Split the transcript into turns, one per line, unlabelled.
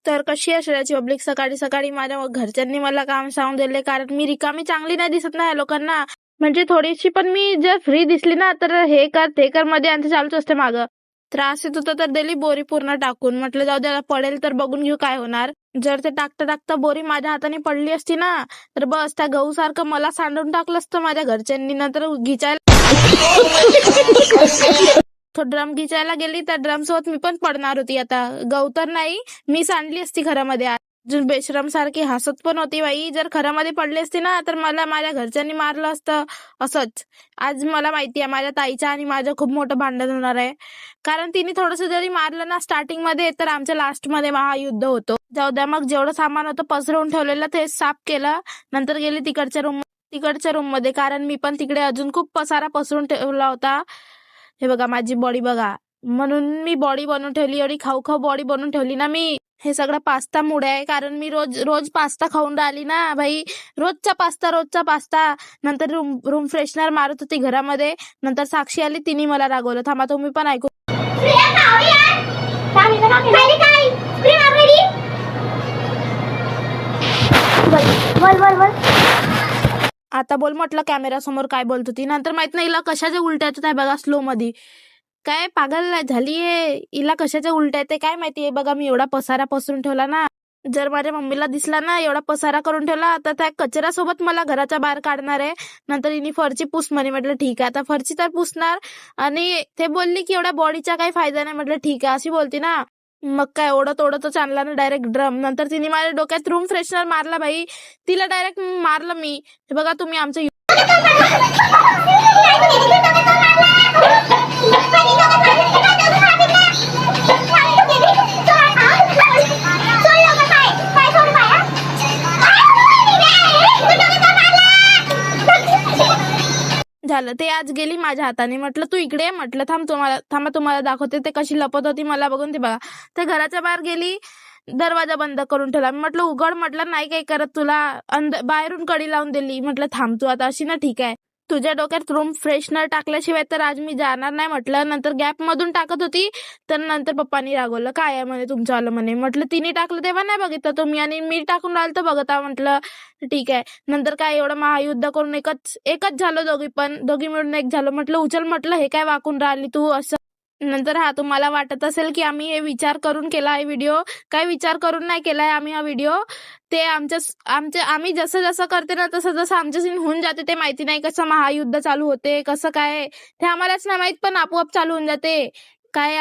तर कशी असेल पब्लिक, सकाळी सकाळी माझ्या घरच्यांनी मला काम सांगून दिले, कारण मी रिकामी चांगली नाही दिसत ना या लोकांना. म्हणजे थोडीशी पण मी जर फ्री दिसली ना तर हे कर ते कर मध्ये यांचं चालूच असते मागं. त्रास येत होता तर दिली बोरी पूर्ण टाकून. म्हटलं जाऊ द्या, पडेल तर बघून घेऊ काय होणार. जर ते टाकता टाकता बोरी माझ्या हाताने पडली असती ना तर बस त्या गहू सारखं मला सांडून टाकलं असतं माझ्या घरच्यांनी. नंतर तो ड्रम घिचायला गेली तर ड्रम सोबत मी पण पडणार होती. आता गहू तर नाही, मी सांडली असती घरामध्ये. अजून बेशरम सारखी हसत पण होती बाई. जर घरामध्ये पडली असती ना तर मला माझ्या घरच्यांनी मारलं असतं असंच. आज मला माहिती आहे माझ्या ताईचं आणि माझं खूप मोठं भांडण होणार आहे, कारण तिने थोडंसं जरी मारलं ना स्टार्टिंग मध्ये तर आमच्या लास्ट मध्ये महायुद्ध होतं. जाऊ द्या, मग जेवढं सामान होतं पसरवून ठेवलेलं ते साफ केलं. नंतर गेली तिकडच्या रूम मध्ये, कारण मी पण तिकडे अजून खूप पसारा पसरून ठेवला होता. हे बघा माझी बॉडी बघा, म्हणून मी बॉडी बनवून ठेवली. एवढी खाऊ खाऊ बॉडी बनवून ठेवली ना मी. हे सगळं पास्ता मुळे आहे, कारण मी रोज रोज पास्ता खाऊन राहिली ना भाई. रोजचा पास्ता. नंतर रूम फ्रेशनर मारत होती घरामध्ये. नंतर साक्षी आली, तिने मला रागवलं. थांबा तुम्ही पण ऐकू. आता बोल म्हटलं कॅमेरा समोर काय बोलत होती. नंतर माहित नाही हिला कशाच्या उलट्या येतात आहे बघा स्लो मध्ये. काय पागल झालीये, हिला कशाच्या उलट्या येते काय माहितीये. बघा मी एवढा पसारा पसरून ठेवला ना, जर माझ्या मम्मीला दिसला ना एवढा पसारा करून ठेवला तर त्या कचऱ्यासोबत मला घराच्या बाहेर काढणार आहे. नंतर हिने फरची पुस म्हणे. म्हटलं ठीक आहे, आता फरची तर पुसणार. आणि ते बोलली की एवढ्या बॉडीचा काही फायदा नाही. म्हटलं ठीक आहे, अशी बोलती ना. मग काय ओढतच आणला ना डायरेक्ट ड्रम. नंतर तिने माझ्या डोक्यात रूम फ्रेशनर मारला भाई. तिला डायरेक्ट मारलं मी. हे बघा तुम्ही आमचं झालं ते आज गेली माझ्या हाताने. म्हटलं तू इकडे, म्हटलं थांबा तुम्हाला दाखवते ते कशी लपत होती मला बघून. ते बघा ते घराच्या बाहेर गेली, दरवाजा बंद करून ठेवला. म्हटलं उघड, म्हटलं नाही काही करत तुला. बाहेरून कडी लावून दिली. म्हटलं थांब तू आता अशी ना, ठीक आहे तुझ्या डोक्यात रूम फ्रेशनर टाकल्याशिवाय तर आज मी जाणार नाही म्हटलं. नंतर गॅप मधून टाकत होती तर नंतर पप्पानी रागवलं, काय आहे म्हणे तुमचं आलं म्हणे. म्हटलं तिने टाकलं तेव्हा नाही बघितलं तुम्ही, आणि मी टाकून राहिलं तर बघता. म्हटलं ठीक आहे. नंतर काय एवढं महायुद्ध करून एकच झालो, दोघी मिळून एक झालो. म्हटलं उचल, म्हटलं हे काय वाकून राहिली तू असं. नंतर तुम्हाला वाटत असेल की आम्ही हे विचार करून केला आहे व्हिडिओ. काही विचार करून नाही केलाय आम्ही हा व्हिडिओ. ते आम्ही जसं जसं करते ना तसं जसं आमच्या सीन होऊन जाते. ते माहिती नाही कसं महायुद्ध चालू होते, कसं काय ते आम्हालाच नाही माहित, पण आपोआप चालू होऊन जाते. काय